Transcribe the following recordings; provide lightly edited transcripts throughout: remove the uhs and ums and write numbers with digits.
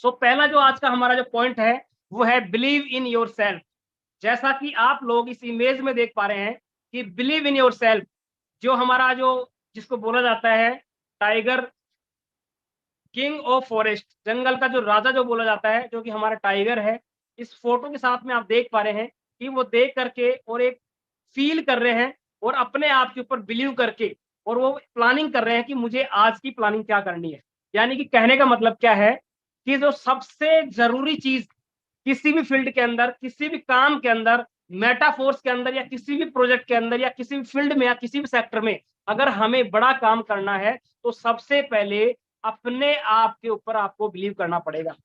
सो पहला जो आज का हमारा जो पॉइंट है वो है बिलीव इन योर सेल्फ। जैसा कि आप लोग इस इमेज में देख पा रहे हैं कि बिलीव इन योर सेल्फ जो हमारा जो जिसको बोला जाता है टाइगर किंग ऑफ फॉरेस्ट, जंगल का जो राजा जो बोला जाता है, जो कि हमारा टाइगर है। इस फोटो के साथ में आप देख पा रहे हैं कि वो देख करके और एक फील कर रहे हैं और अपने आप के ऊपर बिलीव करके और वो प्लानिंग कर रहे हैं कि मुझे आज की प्लानिंग क्या करनी है। यानी कि कहने का मतलब क्या है कि जो सबसे जरूरी चीज किसी भी फील्ड के अंदर, किसी भी काम के अंदर, मेटाफोर्स के अंदर या किसी भी प्रोजेक्ट के अंदर या किसी भी फील्ड में या किसी भी सेक्टर में अगर हमें बड़ा काम करना है तो सबसे पहले अपने आप के ऊपर आपको बिलीव करना पड़ेगा।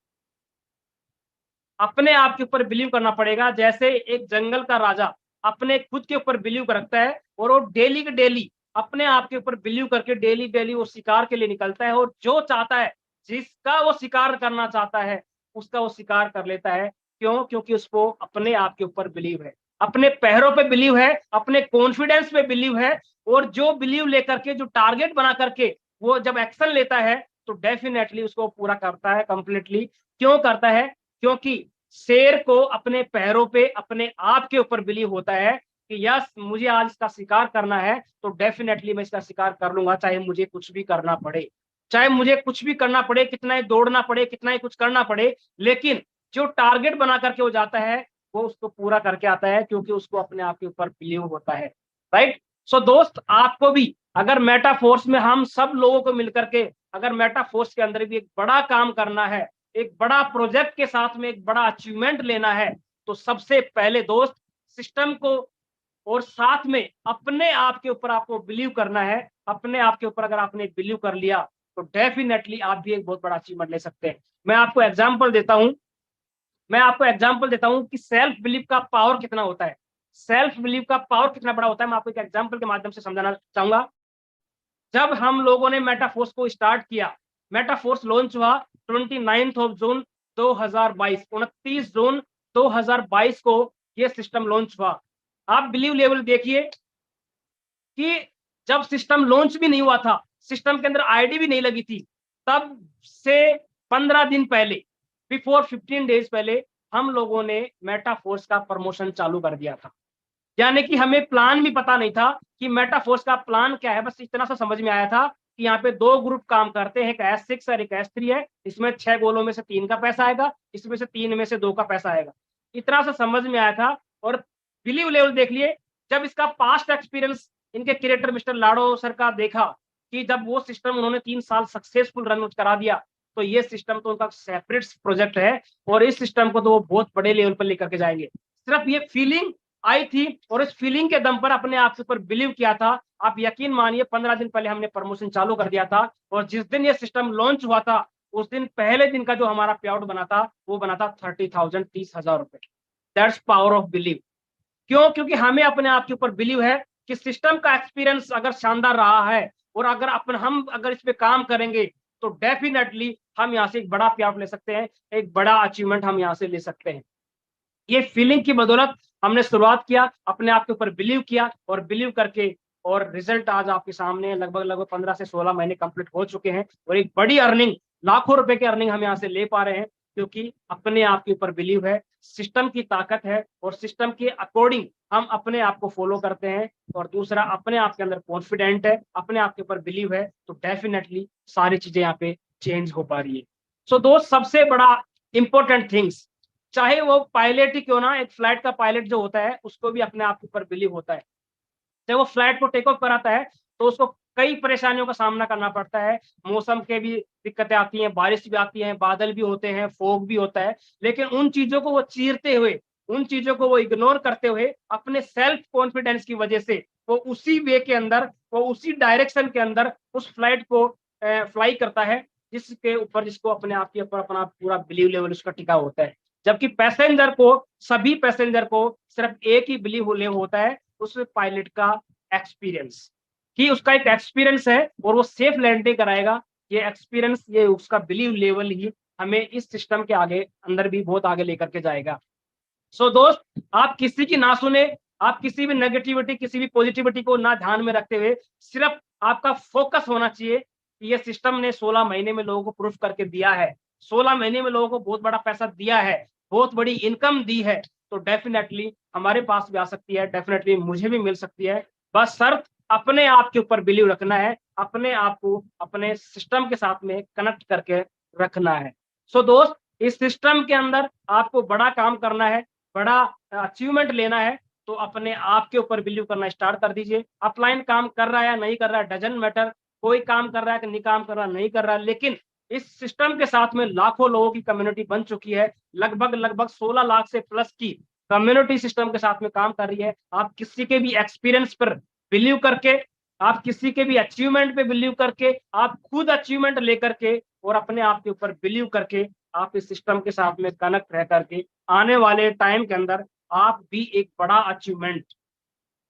अपने आप के ऊपर बिलीव करना पड़ेगा। जैसे एक जंगल का राजा अपने खुद के ऊपर बिलीव रखता है और वो डेली के डेली अपने आप के ऊपर बिलीव करके डेली डेली वो शिकार के लिए निकलता है और जो चाहता है, जिसका वो शिकार करना चाहता है, उसका वो शिकार कर लेता है। क्यों? क्योंकि उसको अपने आप के ऊपर बिलीव है, अपने पैरों पे बिलीव है, अपने कॉन्फिडेंस पे बिलीव है। और जो बिलीव लेकर के, जो टारगेट बना करके वो जब एक्शन लेता है तो डेफिनेटली उसको पूरा करता है कंप्लीटली। क्यों करता है? क्योंकि शेर को अपने पैरों पे, अपने आप के ऊपर बिलीव होता है कि यस, मुझे आज इसका शिकार करना है तो डेफिनेटली मैं इसका शिकार कर लूंगा, चाहे मुझे कुछ भी करना पड़े, चाहे मुझे कुछ भी करना पड़े, कितना ही दौड़ना पड़े, कितना ही कुछ करना पड़े। लेकिन जो टारगेट बना करके वो जाता है वो उसको पूरा करके आता है, क्योंकि उसको अपने आप के ऊपर बिलीव होता है। राइट? सो दोस्त, आपको भी अगर मेटाफोर्स में हम सब लोगों को मिलकर के अगर मेटाफोर्स के अंदर भी एक बड़ा काम करना है, एक बड़ा प्रोजेक्ट के साथ में एक बड़ा अचीवमेंट लेना है, तो सबसे पहले दोस्त सिस्टम को और साथ में अपने आप के ऊपर आपको बिलीव करना है। अपने आप के ऊपर अगर आपने बिलीव कर लिया तो डेफिनेटली आप भी एक बहुत बड़ा अचीवमेंट ले सकते हैं। मैं आपको एग्जांपल देता हूं कि सेल्फ बिलीव का पावर कितना होता है, सेल्फ बिलीव का पावर कितना बड़ा होता है। मैं आपको एक एग्जांपल के माध्यम से समझाना चाहूंगा। जब हम लोगों ने मेटाफोर्स को स्टार्ट किया, मेटाफोर्स लॉन्च हुआ 29 जून 2022, 29 जून 2022 को ये सिस्टम लॉन्च हुआ। आप बिलीव लेवल देखिए कि जब सिस्टम लॉन्च भी नहीं हुआ था, सिस्टम के अंदर आईडी भी नहीं लगी थी, तब से 15 दिन पहले, बिफोर 15 डेज पहले हम लोगों ने मेटाफोर्स का प्रमोशन चालू कर दिया था। यानी कि हमें प्लान भी पता नहीं था कि मेटाफोर्स का प्लान क्या है, बस इतना सा समझ में आया था कि यहाँ पे दो ग्रुप काम करते हैं, एक S6 और एक S3 है। इसमें 6 गोलों में से 3 का पैसा आएगा, इसमें से 3 में से 2 का पैसा आएगा। इतना सा समझ में आया था। और बिलीव लेवल देख लिए, जब इसका पास्ट एक्सपीरियंस इनके क्रिएटर मिस्टर लाडो सर का देखा कि जब वो सिस्टम उन्होंने 3 साल सक्सेसफुल रन करा दिया, तो ये सिस्टम तो उनका सेपरेट प्रोजेक्ट है और इस सिस्टम को तो वो बहुत बड़े लेवल पर लेकर के जाएंगे। सिर्फ ये फीलिंग आई थी और इस फीलिंग के दम पर अपने आप के ऊपर बिलीव किया था। आप यकीन मानिए 15 दिन पहले हमने प्रमोशन चालू कर दिया था और जिस दिन ये सिस्टम लॉन्च हुआ था उस दिन पहले दिन का जो हमारा पे आउट बना था वो बना था 30,000, 30,000 रुपए। That's power of believe. क्यों? क्योंकि हमें अपने आप के ऊपर बिलीव है कि सिस्टम का एक्सपीरियंस अगर शानदार रहा है और अगर हम अगर इस पे काम करेंगे तो डेफिनेटली हम यहाँ से एक बड़ा पे आउट ले सकते हैं, एक बड़ा अचीवमेंट हम यहाँ से ले सकते हैं। ये फीलिंग की बदौलत हमने शुरुआत किया, अपने आप के ऊपर बिलीव किया और बिलीव करके और रिजल्ट आज आपके सामने लगभग 15 से 16 महीने कंप्लीट हो चुके हैं और एक बड़ी अर्निंग, लाखों रुपए की अर्निंग हम यहाँ से ले पा रहे हैं, क्योंकि अपने आप के ऊपर बिलीव है, सिस्टम की ताकत है और सिस्टम के अकॉर्डिंग हम अपने आप को फॉलो करते हैं। और दूसरा, अपने आप के अंदर कॉन्फिडेंट है, अपने आप के ऊपर बिलीव है, तो डेफिनेटली सारी चीजें यहाँ पे चेंज हो पा रही है। सो दोस्त, सबसे बड़ा इंपॉर्टेंट थिंग्स, चाहे वो पायलट ही क्यों ना, एक फ्लाइट का पायलट जो होता है उसको भी अपने आप के ऊपर बिलीव होता है। जब वो फ्लाइट को टेक ऑफ कराता है तो उसको कई परेशानियों का सामना करना पड़ता है, मौसम के भी दिक्कतें आती हैं, बारिश भी आती है, बादल भी होते हैं, फोग भी होता है, लेकिन उन चीजों को वो चीरते हुए, उन चीजों को वो इग्नोर करते हुए अपने सेल्फ कॉन्फिडेंस की वजह से वो उसी वे के अंदर, वो उसी डायरेक्शन के अंदर उस फ्लाइट को फ्लाई करता है जिसके ऊपर, जिसको अपने आप के ऊपर अपना पूरा बिलीव लेवल उसका टिका होता है। जबकि पैसेंजर को, सभी पैसेंजर को सिर्फ एक ही बिलीव लेवल होता है, उस पायलट का एक्सपीरियंस, कि उसका एक एक्सपीरियंस है और वो सेफ लैंडिंग कराएगा। ये एक्सपीरियंस, ये उसका बिलीव लेवल ही हमें इस सिस्टम के आगे अंदर भी बहुत आगे लेकर के जाएगा। सो दोस्त, आप किसी की ना सुने, आप किसी भी नेगेटिविटी, किसी भी पॉजिटिविटी को ना ध्यान में रखते हुए सिर्फ आपका फोकस होना चाहिए कि ये सिस्टम ने 16 महीने में लोगों को प्रूफ करके दिया है 16 महीने में लोगों को बहुत बड़ा पैसा दिया है, बहुत बड़ी इनकम दी है, तो डेफिनेटली हमारे पास भी आ सकती है, डेफिनेटली मुझे भी मिल सकती है। बस शर्त अपने आप के ऊपर बिलीव रखना है, अपने आप को अपने सिस्टम के साथ में कनेक्ट करके रखना है। सो दोस्त, इस सिस्टम के अंदर आपको बड़ा काम करना है, बड़ा अचीवमेंट लेना है, तो अपने आप के ऊपर बिलीव करना स्टार्ट कर दीजिए। अपलाइन काम कर रहा है या नहीं कर रहा है डजंट मैटर, कोई काम कर रहा है कि नहीं काम कर रहा, नहीं कर रहा है, लेकिन इस सिस्टम के साथ में लाखों लोगों की कम्युनिटी बन चुकी है, लगभग 16 लाख से प्लस की कम्युनिटी सिस्टम के साथ में काम कर रही है। आप किसी के भी एक्सपीरियंस पर बिलीव करके, आप किसी के भी अचीवमेंट पे बिलीव करके, आप खुद अचीवमेंट लेकर के और अपने आप के ऊपर बिलीव करके आप इस सिस्टम के साथ में कनेक्ट रह करके आने वाले टाइम के अंदर आप भी एक बड़ा अचीवमेंट,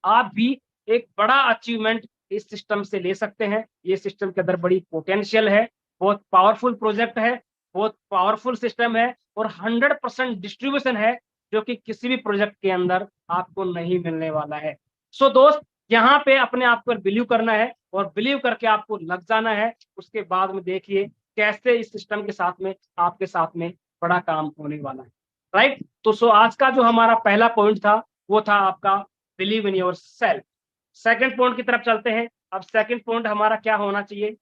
आप भी एक बड़ा अचीवमेंट इस सिस्टम से ले सकते हैं। ये सिस्टम के अंदर बड़ी पोटेंशियल है, बहुत पावरफुल प्रोजेक्ट है, बहुत पावरफुल सिस्टम है और 100% डिस्ट्रीब्यूशन है, जो कि किसी भी प्रोजेक्ट के अंदर आपको नहीं मिलने वाला है। सो दोस्त, यहाँ पे अपने आप पर बिलीव करना है और बिलीव करके आपको लग जाना है। उसके बाद में देखिए कैसे इस सिस्टम के साथ में आपके साथ में बड़ा काम होने वाला है। राइट, तो सो आज का जो हमारा पहला पॉइंट था वो था आपका believe in your self. Second point की तरफ चलते हैं। अब सेकंड पॉइंट हमारा क्या होना चाहिए?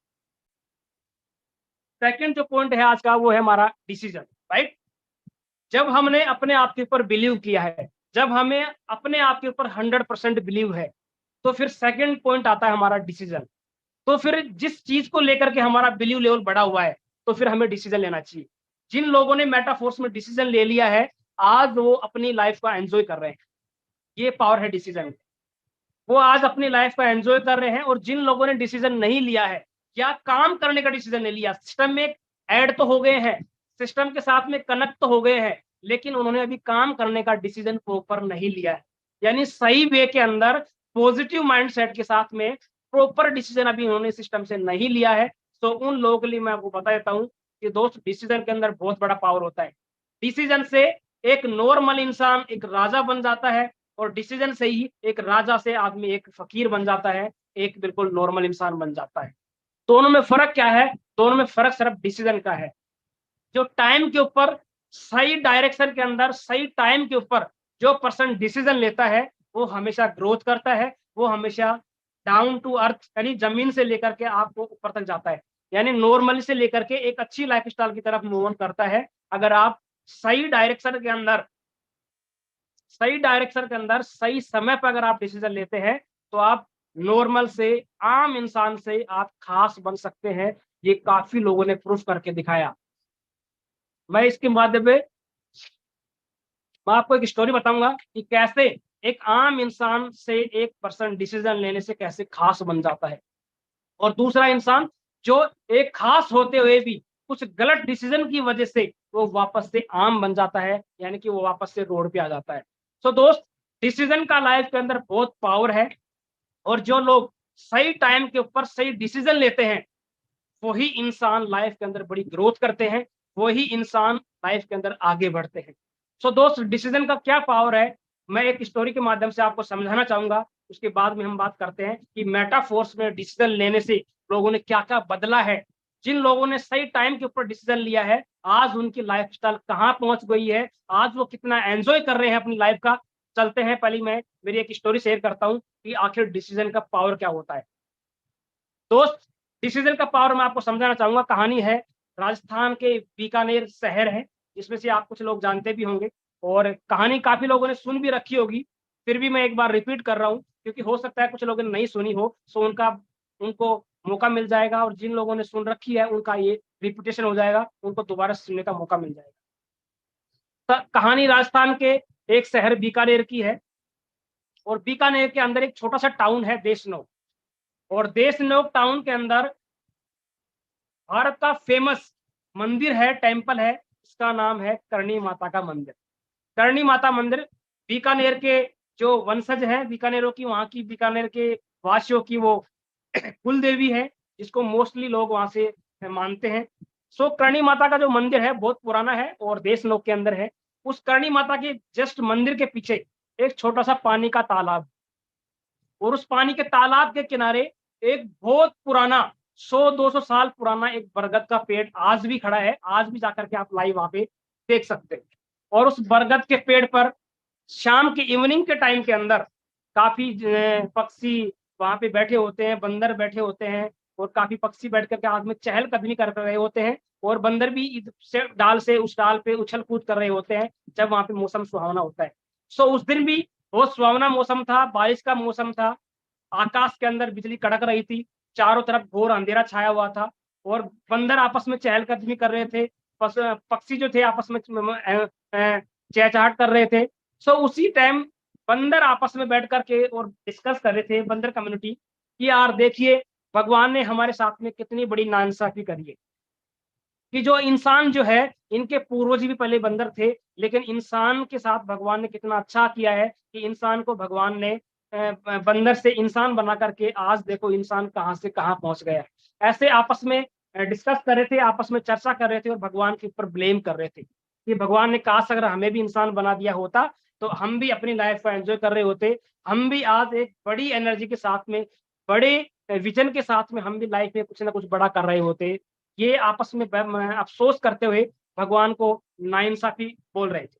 सेकंड जो पॉइंट है आज का वो है हमारा डिसीजन। राइट, जब हमने अपने आप के ऊपर बिलीव किया है, जब हमें अपने आप के ऊपर 100% बिलीव है, तो फिर सेकंड पॉइंट आता है हमारा डिसीजन। तो फिर जिस चीज को लेकर के हमारा बिलीव लेवल बढ़ा हुआ है, तो फिर हमें डिसीजन लेना चाहिए। जिन लोगों ने मेटाफोर्स में डिसीजन ले लिया है, आज वो अपनी लाइफ का एंजॉय कर रहे हैं। ये पावर है डिसीजन, वो आज अपनी लाइफ का एंजॉय कर रहे हैं। और जिन लोगों ने डिसीजन नहीं लिया है या काम करने का डिसीजन नहीं लिया, सिस्टम में ऐड तो हो गए हैं, सिस्टम के साथ में कनेक्ट तो हो गए हैं, लेकिन उन्होंने अभी काम करने का डिसीजन प्रॉपर नहीं लिया है, यानी सही वे के अंदर पॉजिटिव माइंडसेट के साथ में प्रॉपर डिसीजन अभी उन्होंने सिस्टम से नहीं लिया है। तो उन लोगों के लिए मैं आपको बता देता हूं कि दोस्त, डिसीजन के अंदर बहुत बड़ा पावर होता है। डिसीजन से एक नॉर्मल इंसान एक राजा बन जाता है और डिसीजन से ही एक राजा से आदमी एक फकीर बन जाता है, एक बिल्कुल नॉर्मल इंसान बन जाता है। दोनों में फर्क क्या है? दोनों में फर्क सिर्फ डिसीजन का है। जो टाइम के ऊपर सही डायरेक्शन के अंदर सही टाइम के ऊपर जो पर्सन डिसीजन लेता है, वो हमेशा ग्रोथ करता है, वो हमेशा डाउन टू अर्थ यानी जमीन से लेकर के आपको ऊपर तक जाता है, यानी नॉर्मली से लेकर के एक अच्छी लाइफस्टाइल की तरफ मूव ऑन करता है। अगर आप सही डायरेक्शन के अंदर सही समय पर अगर आप डिसीजन लेते हैं, तो आप नॉर्मल से आम इंसान से आप खास बन सकते हैं। ये काफी लोगों ने प्रूफ करके दिखाया। मैं इसके माध्यम में मैं आपको एक स्टोरी बताऊंगा कि कैसे एक आम इंसान से एक पर्सन डिसीजन लेने से कैसे खास बन जाता है, और दूसरा इंसान जो एक खास होते हुए भी कुछ गलत डिसीजन की वजह से वो वापस से आम बन जाता है, यानी कि वो वापस से रोड पे आ जाता है। सो दोस्त, डिसीजन का लाइफ के अंदर बहुत पावर है, और जो लोग सही टाइम के ऊपर सही डिसीजन लेते हैं, वही इंसान लाइफ के अंदर बड़ी ग्रोथ करते हैं, वही इंसान लाइफ के अंदर आगे बढ़ते हैं। सो दोस्त, डिसीजन का क्या पावर है, मैं एक स्टोरी के माध्यम से आपको समझाना चाहूंगा। उसके बाद में हम बात करते हैं कि मेटाफोर्स में डिसीजन लेने से लोगों ने क्या क्या बदला है। जिन लोगों ने सही टाइम के ऊपर डिसीजन लिया है, आज उनकी लाइफस्टाइल कहाँ पहुंच गई है, आज वो कितना एंजॉय कर रहे हैं अपनी लाइफ का। चलते हैं, पहले मैं मेरी एक स्टोरी शेयर करता हूँ कि आखिर डिसीजन का पावर क्या होता है। दोस्त, डिसीजन का पावर मैं आपको समझाना चाहूंगा। कहानी है राजस्थान के बीकानेर शहर है, जिसमें से आप कुछ लोग जानते भी होंगे, और कहानी काफी लोगों ने सुन भी रखी होगी। फिर भी मैं एक बार रिपीट कर रहा हूँ, क्योंकि हो सकता है कुछ लोगों ने नहीं सुनी हो, सो उनको मौका मिल जाएगा, और जिन लोगों ने सुन रखी है उनका ये रिपीटेशन हो जाएगा, उनको दोबारा सुनने का मौका मिल जाएगा। तो कहानी राजस्थान के एक शहर बीकानेर की है, और बीकानेर के अंदर एक छोटा सा टाउन है देशनोक, और देशनोक टाउन के अंदर भारत का फेमस मंदिर है, टेम्पल है, इसका नाम है करणी माता का मंदिर। करणी माता मंदिर बीकानेर के जो वंशज हैं बीकानेरों की, वहां की बीकानेर के वासियों की वो कुल देवी है, जिसको मोस्टली लोग वहां से मानते हैं। सो करणी माता का जो मंदिर है बहुत पुराना है और देशनोक के अंदर है। उस करणी माता के जस्ट मंदिर के पीछे एक छोटा सा पानी का तालाब, और उस पानी के तालाब के किनारे एक बहुत पुराना 100-200 साल पुराना एक बरगद का पेड़ आज भी खड़ा है, आज भी जाकर के आप लाइव वहां पे देख सकते हैं। और उस बरगद के पेड़ पर शाम के इवनिंग के टाइम के अंदर काफी पक्षी वहां पे बैठे होते हैं, बंदर बैठे होते हैं, और काफी पक्षी बैठ करके आग में चहलकदमी कर रहे होते हैं, और बंदर भी से डाल से उस डाल पे उछल कूद कर रहे होते हैं जब वहां पे मौसम सुहावना होता है। सो उस दिन भी बहुत सुहावना मौसम था, बारिश का मौसम था, आकाश के अंदर बिजली कड़क रही थी, चारों तरफ घोर अंधेरा छाया हुआ था, और बंदर आपस में चहलकदमी कर रहे थे, पक्षी जो थे आपस में चहचहाट कर रहे थे। सो उसी टाइम बंदर आपस में बैठ करके और डिस्कस कर रहे थे, बंदर कम्युनिटी, कि यार देखिए भगवान ने हमारे साथ में कितनी बड़ी नाइंसाफी करी है, कि जो इंसान जो है, इनके पूर्वज भी पहले बंदर थे, लेकिन इंसान के साथ भगवान ने कितना अच्छा किया है कि इंसान को भगवान ने बंदर से इंसान बना करके आज देखो इंसान कहाँ से कहाँ पहुंच गया है। ऐसे आपस में डिस्कस कर रहे थे, आपस में चर्चा कर रहे थे, और भगवान के ऊपर ब्लेम कर रहे थे कि भगवान ने काश अगर हमें भी इंसान बना दिया होता तो हम भी अपनी लाइफ को एंजॉय कर रहे होते, हम भी आज एक बड़ी एनर्जी के साथ में, बड़े विजन के साथ में हम भी लाइफ में कुछ ना कुछ बड़ा कर रहे होते। ये आपस में अफसोस करते हुए भगवान को नाइंसाफी बोल रहे थे।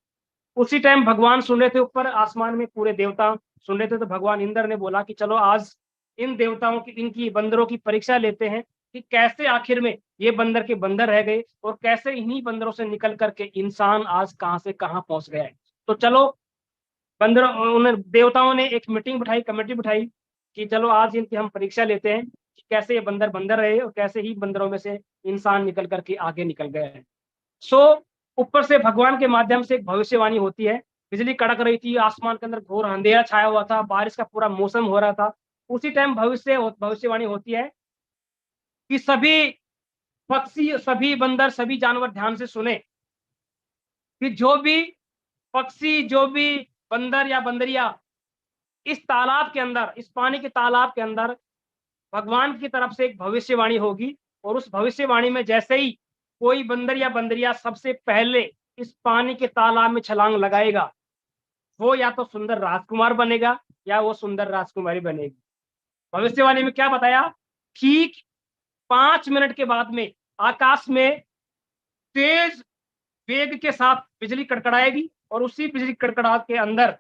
उसी टाइम भगवान सुन रहे थे, ऊपर आसमान में पूरे देवता सुन रहे थे, तो भगवान इंद्र ने बोला कि चलो आज इन देवताओं की, इनकी बंदरों की परीक्षा लेते हैं कि कैसे आखिर में ये बंदर के बंदर रह गए, और कैसे इन्हीं बंदरों से निकल करके इंसान आज कहाँ से कहाँ पहुंच गया है। तो चलो बंदर, उन्हें देवताओं ने एक मीटिंग बिठाई, कमेटी बिठाई कि चलो आज इनकी हम परीक्षा लेते हैं कि कैसे ये बंदर बंदर रहे, और कैसे ही बंदरों में से इंसान निकल करके आगे निकल गए हैं। सो ऊपर से भगवान के माध्यम से एक भविष्यवाणी होती है, बिजली कड़क रही थी, आसमान के अंदर घोर अंधेरा छाया हुआ था, बारिश का पूरा मौसम हो रहा था। उसी टाइम भविष्यवाणी होती है कि सभी पक्षी, सभी बंदर, सभी जानवर ध्यान से सुने कि जो भी पक्षी, जो भी बंदर या बंदरिया इस तालाब के अंदर, इस पानी के तालाब के अंदर भगवान की तरफ से एक भविष्यवाणी होगी, और उस भविष्यवाणी में जैसे ही कोई बंदर या बंदरिया सबसे पहले इस पानी के तालाब में छलांग लगाएगा, वो या तो सुंदर राजकुमार बनेगा या वो सुंदर राजकुमारी बनेगी। भविष्यवाणी में क्या बताया? ठीक 5 मिनट के बाद में आकाश में तेज वेग के साथ बिजली कड़कड़ाएगी, और उसी बिजली कड़कड़ाहट के अंदर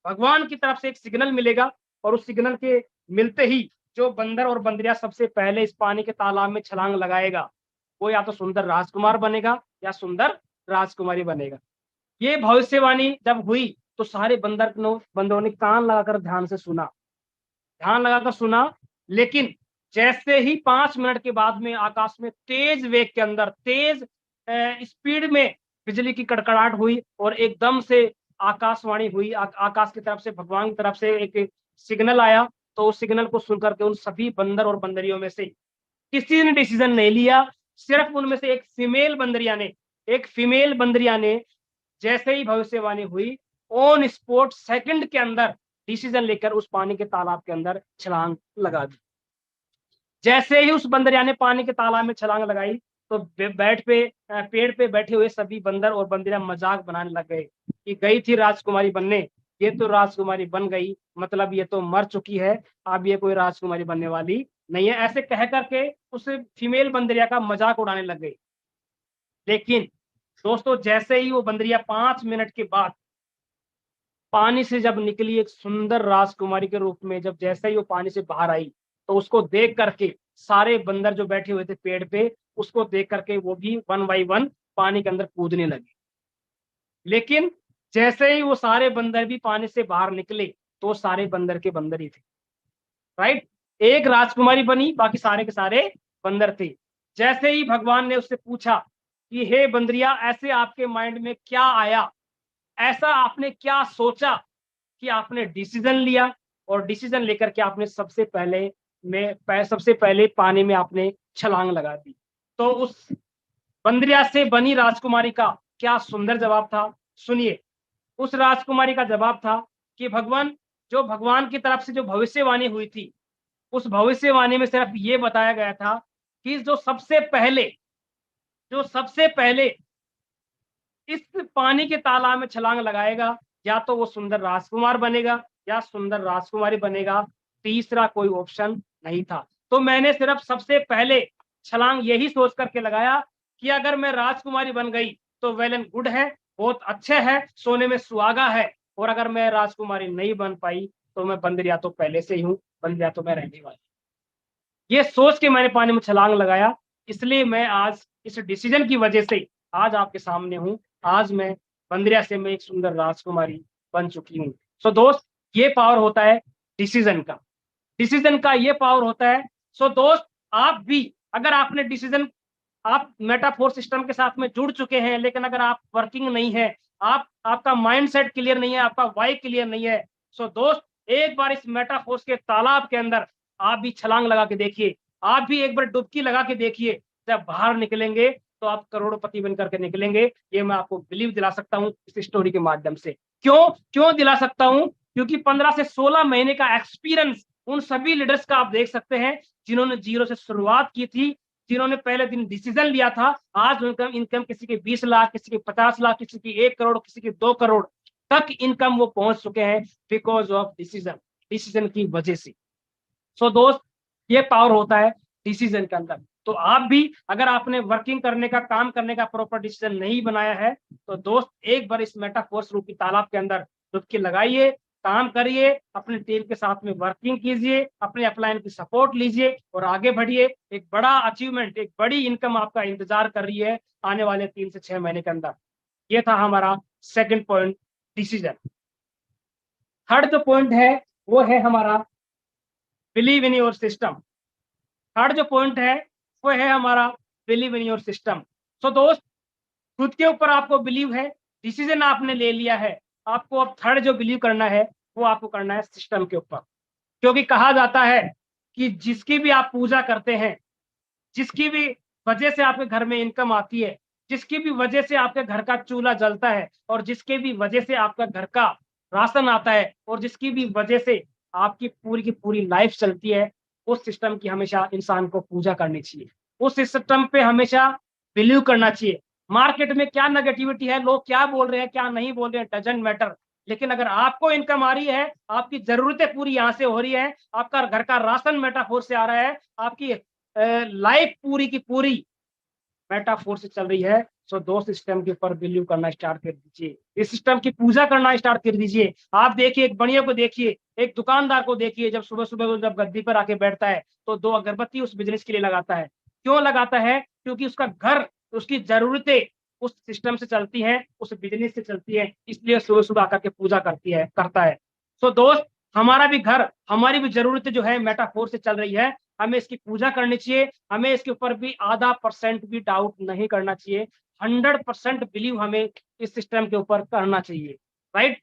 भगवान की तरफ से एक सिग्नल मिलेगा, और उस सिग्नल के मिलते ही जो बंदर और बंदरिया सबसे पहले इस पानी के तालाब में छलांग लगाएगा, वो या तो सुंदर राजकुमार बनेगा या सुंदर राजकुमारी बनेगा। ये भविष्यवाणी जब हुई तो सारे बंदरों ने कान लगाकर ध्यान से सुना, ध्यान लगाकर सुना। लेकिन जैसे ही 5 मिनट के बाद में आकाश में तेज वेग के अंदर, तेज स्पीड में बिजली की कड़कड़ाहट हुई, और एकदम से आकाशवाणी हुई, आकाश की तरफ से, भगवान की तरफ से एक सिग्नल आया। तो उस सिग्नल को सुनकर के उन सभी बंदर और बंदरियों में से किसी ने डिसीजन नहीं लिया, सिर्फ उनमें से एक फीमेल बंदरिया ने जैसे ही भविष्यवाणी हुई, ऑन स्पॉट सेकंड के अंदर डिसीजन लेकर उस पानी के तालाब के अंदर छलांग लगा दी। जैसे ही उस बंदरिया ने पानी के तालाब में छलांग लगाई, तो पेड़ पे बैठे हुए सभी बंदर और बंदरिया मजाक बनाने लग गए कि गई थी राजकुमारी बनने, ये तो राजकुमारी बन गई, मतलब ये तो मर चुकी है, अब ये कोई राजकुमारी बनने वाली नहीं है। ऐसे कह करके उस फीमेल बंदरिया का मजाक उड़ाने लग गई। लेकिन दोस्तों, जैसे ही वो बंदरिया 5 मिनट के बाद पानी से जब निकली, एक सुंदर राजकुमारी के रूप में, जब जैसे ही वो पानी से बाहर आई, तो उसको देख करके सारे बंदर जो बैठे हुए थे पेड़ पे, उसको देख करके वो भी वन बाई वन पानी के अंदर कूदने लगे। लेकिन जैसे ही वो सारे बंदर भी पानी से बाहर निकले, तो सारे बंदर के बंदर ही थे, राइट। एक राजकुमारी बनी, बाकी सारे के सारे बंदर थे। जैसे ही भगवान ने उससे पूछा कि हे बंदरिया, ऐसे आपके माइंड में क्या आया, ऐसा आपने क्या सोचा कि आपने डिसीजन लिया, और डिसीजन लेकर के आपने सबसे पहले पानी में आपने छलांग लगा दी। तो उस बंदरिया से बनी राजकुमारी का क्या सुंदर जवाब था, सुनिए। उस राजकुमारी का जवाब था कि भगवान की तरफ से जो भविष्यवाणी हुई थी, उस भविष्यवाणी में सिर्फ ये बताया गया था कि जो सबसे पहले इस पानी के तालाब में छलांग लगाएगा, या तो वो सुंदर राजकुमार बनेगा या सुंदर राजकुमारी बनेगा, तीसरा कोई ऑप्शन नहीं था। तो मैंने सिर्फ सबसे पहले छलांग यही सोच करके लगाया कि अगर मैं राजकुमारी बन गई तो वेल एंड गुड है, बहुत अच्छे है, सोने में सुहागा है, और अगर मैं राजकुमारी नहीं बन पाई तो मैं बंदर या तो पहले से ही हूँ, बंदर या तो मैं रहने वाली। ये सोच के मैंने पानी में छलांग लगाया, इसलिए मैं आज इस डिसीजन की वजह से आज आपके सामने हूँ। आज मैं बंदरिया से मैं एक सुंदर राजकुमारी बन चुकी हूँ। सो दोस्त, ये पावर होता है डिसीजन का, डिसीजन का ये पावर होता है। सो दोस्त, आप भी अगर आपने डिसीजन, आप मेटाफोर सिस्टम के साथ में जुड़ चुके हैं, लेकिन अगर आप वर्किंग नहीं है, आपका माइंडसेट क्लियर नहीं है, आपका वाई क्लियर नहीं है, सो दोस्त, एक बार इस मेटाफोर्स के तालाब के अंदर आप भी छलांग लगा के देखिए, आप भी एक बार डुबकी लगा के देखिए। जब बाहर निकलेंगे तो आप करोड़पति बन करके निकलेंगे, ये मैं आपको बिलीव दिला सकता हूँ इस स्टोरी के माध्यम से। क्यों क्यों दिला सकता हूँ? क्योंकि 15 से 16 महीने का एक्सपीरियंस उन सभी लीडर्स का आप देख सकते हैं जिन्होंने जीरो से शुरुआत की थी, जिन्होंने पहले दिन डिसीजन लिया था। आज उनका इनकम किसी के 20 लाख, किसी के 50 लाख, किसी की 1 करोड़, किसी की 2 करोड़ तक इनकम वो पहुंच चुके हैं बिकॉज ऑफ डिसीजन, डिसीजन की वजह से। सो दोस्त, ये पावर होता है डिसीजन के अंदर। तो आप भी अगर आपने वर्किंग करने का, काम करने का प्रॉपर डिसीजन नहीं बनाया है, तो दोस्त एक बार इस मेटाफोर्स रूपी तालाब के अंदर डुबकी लगाइए, काम करिए, अपनी टीम के साथ में वर्किंग कीजिए, अपने अपलाइन की सपोर्ट लीजिए और आगे बढ़िए। एक बड़ा अचीवमेंट, एक बड़ी इनकम आपका इंतजार कर रही है आने वाले 3 से 6 महीने के अंदर। ये था हमारा सेकंड पॉइंट, डिसीजन। थर्ड जो पॉइंट है वो है हमारा believe in your system. Third जो पॉइंट है वो है हमारा बिलीव इन योर सिस्टम। सो दोस्त, खुद के ऊपर आपको बिलीव है, डिसीजन आपने ले लिया है, आपको अब थर्ड जो बिलीव करना है वो आपको करना है सिस्टम के ऊपर। क्योंकि कहा जाता है कि जिसकी भी आप पूजा करते हैं, जिसकी भी वजह से आपके घर में इनकम आती है, जिसकी भी वजह से आपके घर का चूल्हा जलता है, और जिसके भी वजह से आपका घर का राशन आता है, और जिसकी भी वजह से आपकी पूरी की पूरी लाइफ चलती है, उस सिस्टम की हमेशा इंसान को पूजा करनी चाहिए, उस सिस्टम पे हमेशा बिलीव करना चाहिए। मार्केट में क्या नेगेटिविटी है, लोग क्या बोल रहे हैं, क्या नहीं बोल रहे हैं, डजंट मैटर। लेकिन अगर आपको इनकम आ रही है, आपकी जरूरतें पूरी यहाँ से हो रही है, आपका घर का राशन मेटाफोर से आ रहा है, आपकी लाइफ पूरी की पूरी मेटाफोर से चल रही है, सो दो सिस्टम के ऊपर बिलीव करना स्टार्ट कर दीजिए, इस सिस्टम की पूजा करना स्टार्ट कर दीजिए। आप देखिए, एक बनिया को देखिए, एक दुकानदार को देखिए, जब सुबह सुबह जब गद्दी पर आके बैठता है तो 2 अगरबत्ती उस बिजनेस के लिए लगाता है। क्यों लगाता है? क्योंकि उसका घर, उसकी जरूरतें उस सिस्टम से चलती हैं, उस बिजनेस से चलती है, इसलिए सुबह सुबह आकर के पूजा करता है। सो दोस्त, हमारा भी घर, हमारी भी जरूरतें जो है मेटाफोर से चल रही है, हमें इसकी पूजा करनी चाहिए, हमें इसके ऊपर भी आधा % भी डाउट नहीं करना चाहिए, 100% बिलीव हमें इस सिस्टम के ऊपर करना चाहिए, राइट।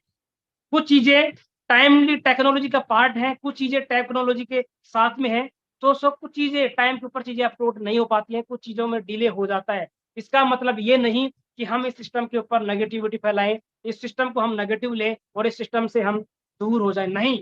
कुछ चीजें टाइमली टेक्नोलॉजी का पार्ट है, कुछ चीजें टेक्नोलॉजी के साथ में है, तो सब कुछ चीजें टाइम के ऊपर चीजें अपलोड नहीं हो पाती है, कुछ चीजों में डिले हो जाता है। इसका मतलब ये नहीं कि हम इस सिस्टम के ऊपर नेगेटिविटी फैलाएं, इस सिस्टम को हम नेगेटिव लें और इस सिस्टम से हम दूर हो जाए, नहीं।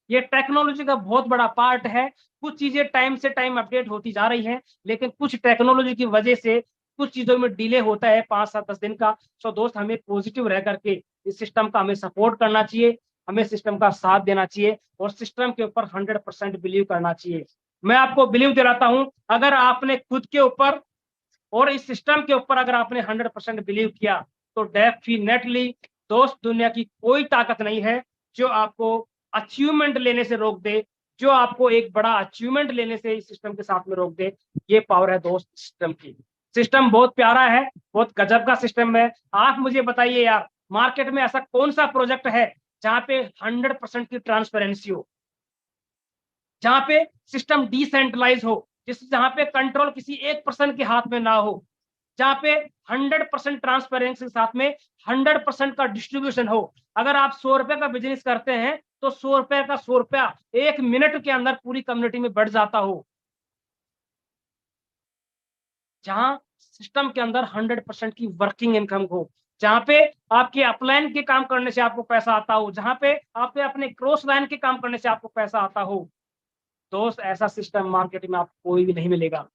ये टेक्नोलॉजी का बहुत बड़ा पार्ट है, कुछ चीजें टाइम से टाइम अपडेट होती जा रही हैं, लेकिन कुछ टेक्नोलॉजी की वजह से कुछ चीजों में डिले होता है 5, 7, 10 दिन का। सो दोस्त, हमें पॉजिटिव रह करके इस सिस्टम का हमें सपोर्ट करना चाहिए, हमें सिस्टम का साथ देना चाहिए और सिस्टम के ऊपर 100% बिलीव करना चाहिए। मैं आपको बिलीव दिलाता हूं, अगर आपने खुद के ऊपर और इस सिस्टम के ऊपर अगर आपने 100% बिलीव किया, तो डेफिनेटली दोस्त, दुनिया की कोई ताकत नहीं है जो आपको अचीवमेंट लेने से रोक दे, जो आपको एक बड़ा अचीवमेंट लेने से इस सिस्टम के साथ में रोक दे। ये पावर है दोस्त सिस्टम की। सिस्टम बहुत प्यारा है, बहुत गजब का सिस्टम है। आप मुझे बताइए यार, मार्केट में ऐसा कौन सा प्रोजेक्ट है जहां पे 100% की ट्रांसपेरेंसी हो, जहां पे सिस्टम डिसेंट्रलाइज हो, जहां पे कंट्रोल किसी एक पर्सन के हाथ में ना हो, जहां पे 100% ट्रांसपेरेंसी के साथ में 100% का डिस्ट्रीब्यूशन हो। अगर आप 100 रुपए का बिजनेस करते हैं तो 100 रुपए का 100 रुपया 1 मिनट के अंदर पूरी कम्युनिटी में बढ़ जाता हो, जहां सिस्टम के अंदर 100% की वर्किंग इनकम हो, जहां पे आपके अपलाइन के काम करने से आपको पैसा आता हो, जहां पे आपके अपने क्रॉस लाइन के काम करने से आपको पैसा आता हो। दोस्त, ऐसा सिस्टम मार्केट में आपको कोई भी नहीं मिलेगा।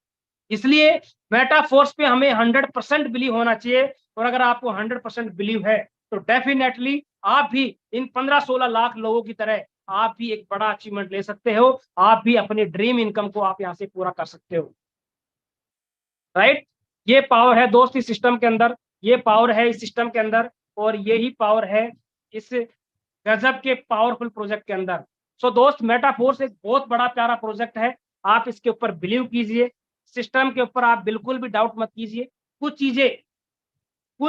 इसलिए मेटाफोर्स पे हमें 100% बिलीव होना चाहिए, और अगर आपको 100% बिलीव है तो डेफिनेटली आप भी इन 15-16 लाख लोगों की तरह आप भी एक बड़ा अचीवमेंट ले सकते हो, आप भी अपने ड्रीम इनकम को आप यहाँ से पूरा कर सकते हो, राइट। ये पावर है दोस्त इस सिस्टम के अंदर, ये पावर है इस सिस्टम के अंदर, और यही पावर है इस गजब के पावरफुल प्रोजेक्ट के अंदर। सो दोस्त, मेटाफोर्स एक बहुत बड़ा प्यारा प्रोजेक्ट है, आप इसके ऊपर बिलीव कीजिए, सिस्टम के ऊपर आप बिल्कुल भी डाउट मत कीजिए। कुछ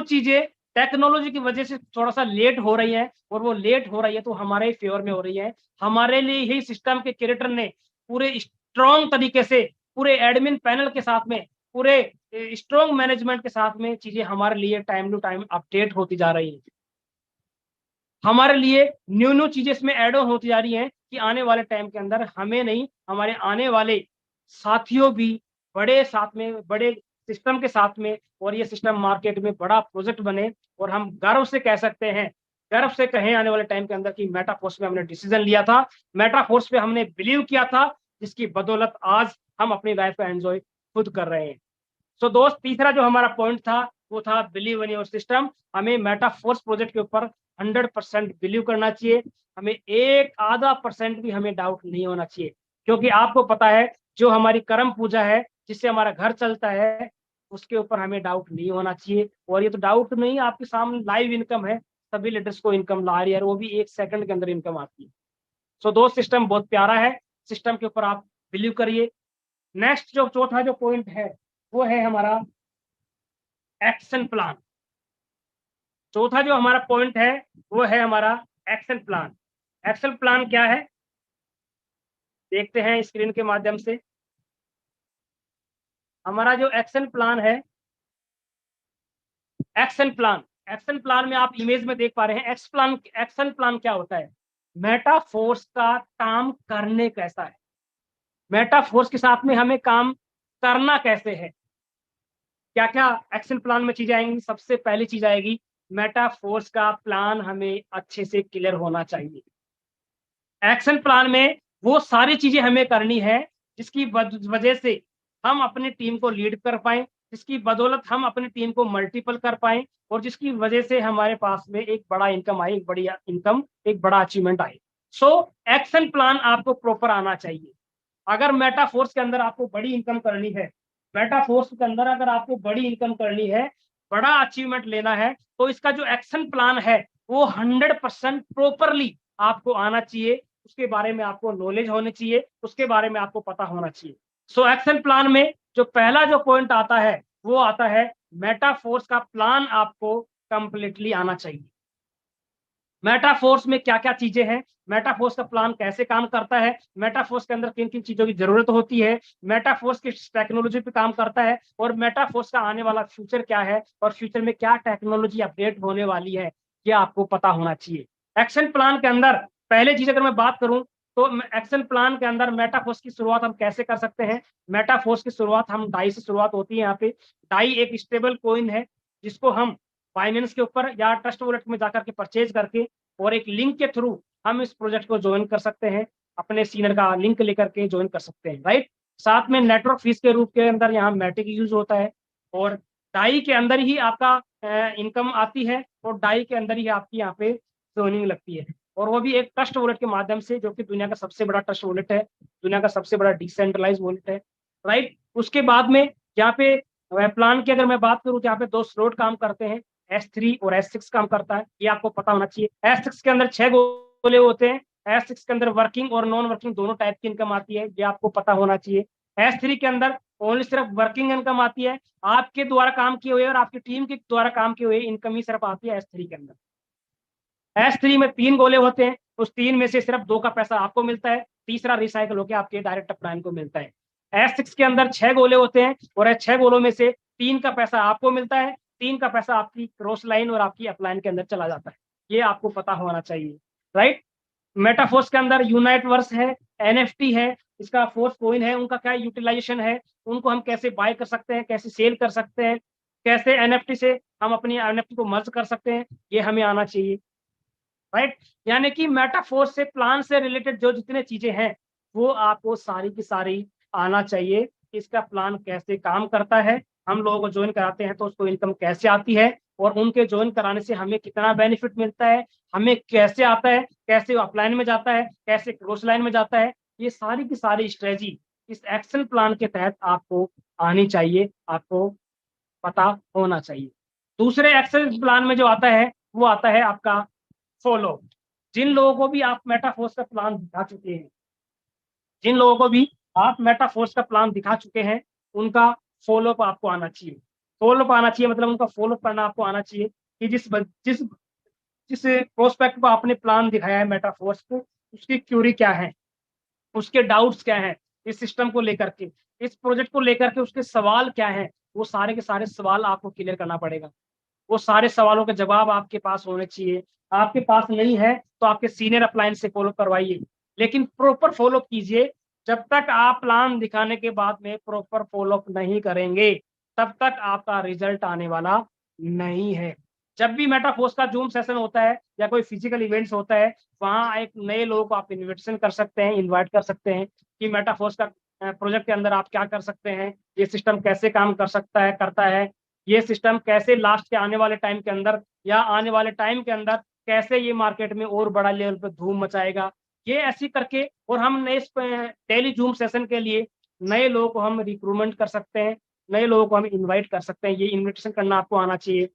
चीजें टेक्नोलॉजी की वजह से थोड़ा सा लेट हो रही है, और वो लेट हो रही है तो हमारे फेवर में हो रही है। हमारे लिए ही सिस्टम के क्रिएटर ने पूरे स्ट्रॉन्ग तरीके से, पूरे एडमिन पैनल के साथ में, पूरे स्ट्रॉन्ग मैनेजमेंट के साथ में चीजें हमारे लिए टाइम टू टाइम अपडेट होती जा रही है, हमारे लिए न्यू न्यू चीजें इसमें ऐड ऑन होती जा रही हैं कि आने वाले टाइम के अंदर हमें नहीं, हमारे आने वाले साथियों भी बड़े साथ में, बड़े सिस्टम के साथ में, और ये सिस्टम मार्केट में बड़ा प्रोजेक्ट बने, और हम गर्व से कह सकते हैं, गर्व से कहें आने वाले टाइम के अंदर कि मेटाफोर्स पे हमने डिसीजन लिया था, मेटाफोर्स पे हमने बिलीव किया था, जिसकी बदौलत आज हम अपनी लाइफ का एंजॉय खुद कर रहे हैं। सो दोस्त, तीसरा जो हमारा पॉइंट था वो था बिलीव इन योर सिस्टम। हमें मेटाफोर्स प्रोजेक्ट के ऊपर 100% बिलीव करना चाहिए, हमें एक आधा परसेंट भी हमें डाउट नहीं होना चाहिए, क्योंकि आपको पता है जो हमारी कर्म पूजा है, जिससे हमारा घर चलता है, उसके ऊपर हमें डाउट नहीं होना चाहिए। और ये तो डाउट नहीं, आपके सामने लाइव इनकम है, सभी लीडर्स को इनकम ला रही है, वो भी 1 सेकंड के अंदर इनकम आती है। सो दोस्त, सिस्टम बहुत प्यारा है, सिस्टम के ऊपर आप बिलीव करिए। नेक्स्ट जो चौथा जो पॉइंट है वो है हमारा एक्शन प्लान। चौथा जो हमारा पॉइंट है वो है हमारा एक्शन प्लान। एक्शन प्लान क्या है, देखते हैं स्क्रीन के माध्यम से। हमारा जो एक्शन प्लान है, एक्शन प्लान में आप इमेज में देख पा रहे हैं, एक्शन प्लान क्या होता है, मेटाफोर्स का काम करने कैसा है, मेटाफोर्स के साथ में हमें काम करना कैसे है, क्या क्या एक्शन प्लान में चीजें आएंगी। सबसे पहली चीज आएगी, मेटाफोर्स का प्लान हमें अच्छे से क्लियर होना चाहिए। एक्शन प्लान में वो सारी चीजें हमें करनी है जिसकी वजह से हम अपनी टीम को लीड कर पाए, जिसकी बदौलत हम अपनी टीम को मल्टीपल कर पाए, और जिसकी वजह से हमारे पास में एक बड़ा इनकम आए, एक बड़ी इनकम, एक बड़ा अचीवमेंट आए। सो एक्शन प्लान आपको प्रॉपर आना चाहिए। अगर मेटाफोर्स के अंदर आपको बड़ी इनकम करनी है, मेटाफोर्स के अंदर अगर आपको बड़ी इनकम करनी है, बड़ा अचीवमेंट लेना है, तो इसका जो एक्शन प्लान है वो 100% प्रॉपरली आपको आना चाहिए, उसके बारे में आपको नॉलेज होनी चाहिए, उसके बारे में आपको पता होना चाहिए। सो एक्शन प्लान में जो पहला जो पॉइंट आता है वो आता है, मेटाफोर्स का प्लान आपको कंप्लीटली आना चाहिए। मेटाफोर्स में क्या क्या चीजें हैं, मेटाफोर्स का प्लान कैसे काम करता है, मेटाफोर्स के अंदर किन किन चीजों की जरूरत होती है, मेटाफोर्स किस टेक्नोलॉजी पे काम करता है, और मेटाफोर्स का आने वाला फ्यूचर क्या है, और फ्यूचर में क्या टेक्नोलॉजी अपडेट होने वाली है, ये आपको पता होना चाहिए। एक्शन प्लान के अंदर पहले चीज अगर मैं बात करूं, तो एक्शन प्लान के अंदर मेटाफोर्स की शुरुआत हम कैसे कर सकते हैं। मेटाफोर्स की शुरुआत हम डाई से शुरुआत होती है। यहाँ पे डाई एक स्टेबल कॉइन है, जिसको हम फाइनेंस के ऊपर या ट्रस्ट वॉलेट में जाकर के परचेज करके, और एक लिंक के थ्रू हम इस प्रोजेक्ट को ज्वाइन कर सकते हैं, अपने सीनियर का लिंक लेकर के ज्वाइन कर सकते हैं, राइट। साथ में नेटवर्क फीस के रूप के अंदर यहाँ मैटिक यूज होता है, और डाई के अंदर ही आपका इनकम आती है, और डाई के अंदर ही आपकी यहाँ पे ज्वाइनिंग लगती है, और वो भी एक ट्रस्ट वॉलेट के माध्यम से, जो कि दुनिया का सबसे बड़ा ट्रस्ट वॉलेट है, दुनिया का सबसे बड़ा डिसेंट्रलाइज वॉलेट है, राइट। उसके बाद में यहाँ पे प्लान की अगर मैं बात करूँ तो यहाँ पे 2 स्लॉट काम करते हैं, S3 और S6 काम करता है, ये आपको पता होना चाहिए। S6 के अंदर 6 गोले होते हैं, S6 के अंदर वर्किंग और नॉन वर्किंग दोनों टाइप की इनकम आती है, ये आपको पता होना चाहिए। S3 के अंदर ओनली सिर्फ वर्किंग इनकम आती है, आपके द्वारा काम किए हुए और आपकी टीम के द्वारा काम किए हुए इनकम ही सिर्फ आती है S3 के अंदर। S3 में 3 गोले होते हैं, उस 3 में से सिर्फ 2 का पैसा आपको मिलता है, तीसरा रिसाइकल होकर आपके डायरेक्ट अपलाइन को मिलता है। S6 के अंदर 6 गोले होते हैं, और 6 गोलों में से 3 का पैसा आपको मिलता है, 3 का पैसा आपकी क्रॉस लाइन और आपकी अपलाइन के अंदर चला जाता है, ये आपको पता होना चाहिए, राइट। मेटाफोर्स के अंदर यूनाइट वर्स है, NFT है, इसका फोर्स कॉइन है, उनका क्या यूटिलाइजेशन है, उनको हम कैसे बाय कर सकते हैं, कैसे सेल कर सकते हैं, कैसे NFT से हम अपनी NFT को मर्ज कर सकते हैं, ये हमें आना चाहिए, राइट। यानी कि मेटाफोर्स से, प्लान से रिलेटेड जो जितने चीजें हैं वो आपको सारी की सारी आना चाहिए। इसका प्लान कैसे काम करता है, हम लोगों को ज्वाइन कराते हैं तो उसको इनकम कैसे आती है, और उनके ज्वाइन कराने से हमें कितना बेनिफिट मिलता है, हमें कैसे आता है, कैसे अपलाइन में जाता है, कैसे क्रॉस लाइन में जाता है, ये सारी की सारी स्ट्रेटजी इस एक्शन प्लान के तहत आपको आनी चाहिए, आपको पता होना चाहिए। दूसरे एक्शन प्लान में जो आता है वो आता है आपका फॉलो। जिन लोगों को भी आप मेटाफोर्स का प्लान दिखा चुके हैं, जिन लोगों को भी आप मेटाफोर्स का प्लान दिखा चुके हैं, उनका फॉलो अप आपको आना चाहिए। फॉलो अप आना चाहिए मतलब उनका फॉलो करना आपको आना चाहिए कि जिस जिस प्रोस्पेक्ट को आपने प्लान दिखाया है मेटाफोर्स को, उसकी क्यूरी क्या है, उसके डाउट्स क्या हैं इस सिस्टम को लेकर के, इस प्रोजेक्ट को लेकर के उसके सवाल क्या हैं, वो सारे के सारे सवाल आपको क्लियर करना पड़ेगा। वो सारे सवालों के जवाब आपके पास होने चाहिए। आपके पास नहीं है तो आपके सीनियर अप्लायंस से फॉलो करवाइए, लेकिन प्रॉपर फॉलो कीजिए। जब तक आप प्लान दिखाने के बाद में प्रॉपर फॉलो नहीं करेंगे, तब तक आपका रिजल्ट आने वाला नहीं है। जब भी मेटाफोर्स का जूम सेशन होता है या कोई फिजिकल इवेंट्स होता है, वहां एक नए लोगों को आप इन्विटेशन कर सकते हैं, इनवाइट कर सकते हैं कि मेटाफोर्स का प्रोजेक्ट के अंदर आप क्या कर सकते हैं, ये सिस्टम कैसे काम कर सकता है, करता है, ये सिस्टम कैसे लास्ट के आने वाले टाइम के अंदर या आने वाले टाइम के अंदर कैसे ये मार्केट में और बड़ा लेवल पे धूम मचाएगा, ये ऐसी करके। और हम नए डेली जूम सेशन के लिए नए लोगों को हम रिक्रूटमेंट कर सकते हैं, नए लोगों को हम इनवाइट कर सकते हैं। ये इनविटेशन करना आपको आना चाहिए।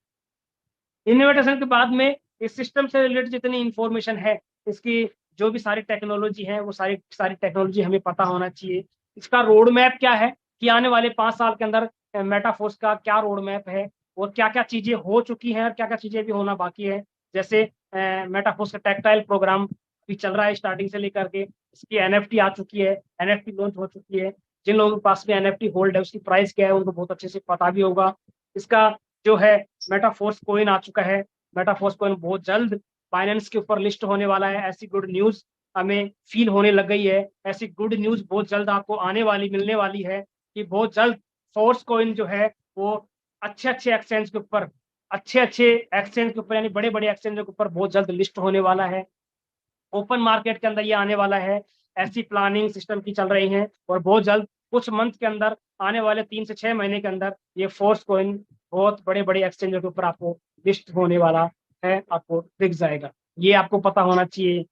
इन्विटेशन के बाद में इस सिस्टम से रिलेटेड जितनी इंफॉर्मेशन है, इसकी जो भी सारी टेक्नोलॉजी है, वो सारी सारी टेक्नोलॉजी हमें पता होना चाहिए। इसका रोड मैप क्या है कि आने वाले 5 साल के अंदर मेटाफोर्स का क्या रोड मैप है और क्या क्या चीजें हो चुकी हैं और क्या क्या चीजें भी होना बाकी है। जैसे मेटाफोर्स का टेक्टाइल प्रोग्राम भी चल रहा है स्टार्टिंग से लेकर के, इसकी एनएफटी आ चुकी है, एनएफटी लॉन्च हो चुकी है। जिन लोगों के पास में एनएफटी होल्ड है उसकी प्राइस क्या है उनको बहुत अच्छे से पता भी होगा। इसका जो है मेटाफोर्स कोइन आ चुका है, मेटाफोर्स कोइन बहुत जल्द बाइनेंस के ऊपर लिस्ट होने वाला है। ऐसी गुड न्यूज हमें फील होने लग गई है, ऐसी गुड न्यूज बहुत जल्द आपको आने वाली मिलने वाली है कि बहुत जल्द फोर्स कोइन जो है वो अच्छे अच्छे एक्सचेंज के ऊपर, अच्छे अच्छे एक्सचेंज के ऊपर यानी बड़े बड़े एक्सचेंज के ऊपर बहुत जल्द लिस्ट होने वाला है। ओपन मार्केट के अंदर ये आने वाला है। ऐसी प्लानिंग सिस्टम की चल रही है और बहुत जल्द कुछ मंथ के अंदर, आने वाले 3 से 6 महीने के अंदर ये फोर्स कोइन बहुत बड़े बड़े एक्सचेंजों के ऊपर आपको लिस्ट होने वाला है, आपको दिख जाएगा। ये आपको पता होना चाहिए।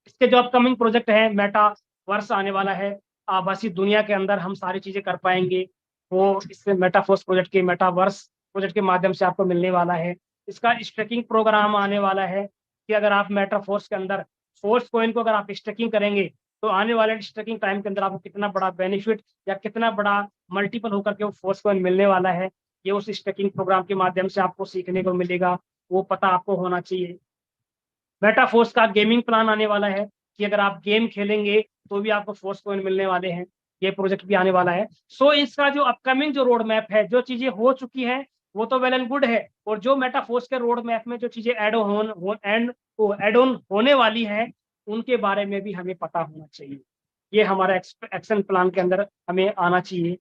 इसके जो अपकमिंग प्रोजेक्ट है, मेटा वर्ष आने वाला है, आभासी दुनिया के अंदर हम सारी चीजें कर पाएंगे, वो इससे मेटाफोर्स प्रोजेक्ट के, मेटावर्स प्रोजेक्ट के माध्यम से आपको मिलने वाला है। इसका स्टेकिंग प्रोग्राम आने वाला है कि अगर आप मेटाफोर्स के अंदर फोर्स कॉइन को अगर आप स्टेकिंग करेंगे तो आने वाले स्टेकिंग टाइम के अंदर आपको कितना बड़ा बेनिफिट या कितना बड़ा मल्टीपल होकर के वो फोर्स कॉइन मिलने वाला है, ये उस स्टेकिंग प्रोग्राम के माध्यम से आपको सीखने को मिलेगा। वो पता आपको होना चाहिए। मेटाफोर्स का गेमिंग प्लान आने वाला है कि अगर आप गेम खेलेंगे तो भी आपको फोर्स कॉइन मिलने वाले हैं, ये प्रोजेक्ट भी आने वाला है। सो इसका जो अपकमिंग जो रोड मैप है, जो चीजें हो चुकी हैं वो तो वेल एंड गुड है, और जो मेटाफोर्स के रोड मैप में जो चीजें एड ऑन होने वाली है उनके बारे में भी हमें पता होना चाहिए। ये हमारा एक्शन प्लान के अंदर हमें आना चाहिए।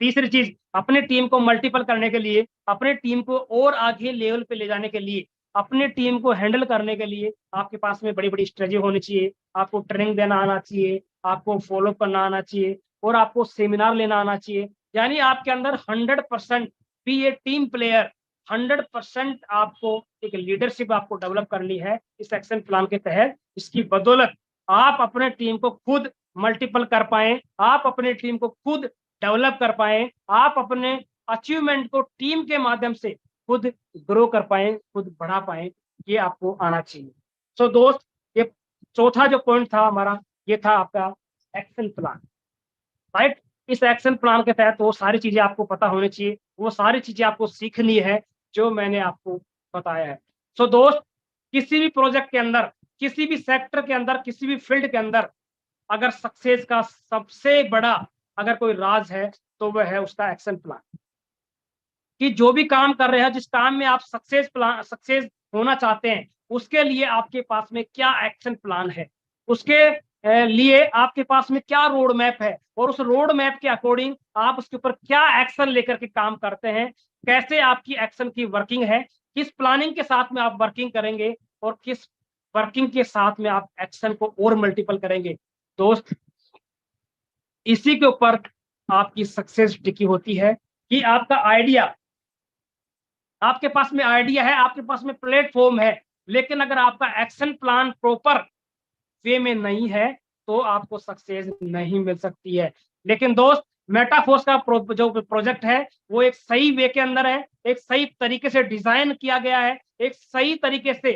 तीसरी चीज, अपने टीम को मल्टीपल करने के लिए, अपने टीम को और आगे लेवल पे ले जाने के लिए, अपने टीम को हैंडल करने के लिए आपके पास में बड़ी बड़ी स्ट्रेटजी होनी चाहिए। आपको ट्रेनिंग देना आना चाहिए, आपको फॉलो करना आना चाहिए और आपको सेमिनार लेना आना चाहिए। यानी आपके अंदर 100% बी ए टीम प्लेयर, 100% आपको एक लीडरशिप आपको डेवलप करनी है इस एक्शन प्लान के तहत। इसकी बदौलत आप अपने टीम को खुद मल्टीपल कर पाए, आप अपने टीम को खुद डेवलप कर पाए, आप अपने अचीवमेंट को टीम के माध्यम से खुद ग्रो कर पाए, खुद बढ़ा पाए, ये आपको आना चाहिए। सो दोस्त, ये चौथा जो पॉइंट था हमारा, ये था आपका एक्शन प्लान, राइट। इस एक्शन प्लान के तहत वो सारी चीजें आपको पता होनी चाहिए, वो सारी चीजें आपको सीखनी है जो मैंने आपको बताया है। सो दोस्त, किसी भी प्रोजेक्ट के अंदर, किसी भी सेक्टर के अंदर, किसी भी फील्ड के अंदर अगर सक्सेस का सबसे बड़ा अगर कोई राज है तो वह है उसका एक्शन प्लान। कि जो भी काम कर रहे हैं, जिस काम में आप सक्सेस होना चाहते हैं, उसके लिए आपके पास में क्या एक्शन प्लान है, उसके लिए आपके पास में क्या रोड मैप है, और उस रोड मैप के अकॉर्डिंग आप उसके ऊपर क्या एक्शन लेकर के काम करते हैं, कैसे आपकी एक्शन की वर्किंग है, किस प्लानिंग के साथ में आप वर्किंग करेंगे और किस वर्किंग के साथ में आप एक्शन को और मल्टीपल करेंगे। दोस्त, इसी के ऊपर आपकी सक्सेस टिकी होती है कि आपका आइडिया आपके पास में आइडिया है, आपके पास में प्लेटफॉर्म है, लेकिन अगर आपका एक्शन प्लान प्रॉपर वे में नहीं है तो आपको सक्सेस नहीं मिल सकती है। लेकिन दोस्त, मेटाफोर्स का जो प्रोजेक्ट है वो एक सही वे के अंदर है, एक सही तरीके से डिजाइन किया गया है, एक सही तरीके से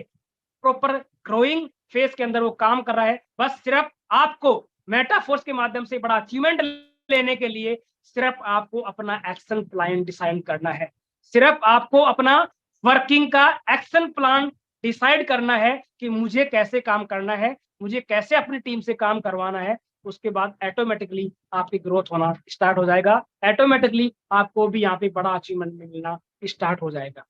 प्रॉपर ग्रोइंग फेज के अंदर वो काम कर रहा है। बस सिर्फ आपको मेटाफोर्स के माध्यम से बड़ा अचीवमेंट लेने के लिए सिर्फ आपको अपना एक्शन प्लान डिसाइड करना है, सिर्फ आपको अपना वर्किंग का एक्शन प्लान डिसाइड करना है कि मुझे कैसे काम करना है, मुझे कैसे अपनी टीम से काम करवाना है। उसके बाद ऑटोमेटिकली आपकी ग्रोथ होना स्टार्ट हो जाएगा, ऑटोमेटिकली आपको भी यहाँ पे बड़ा अचीवमेंट मिलना स्टार्ट हो जाएगा।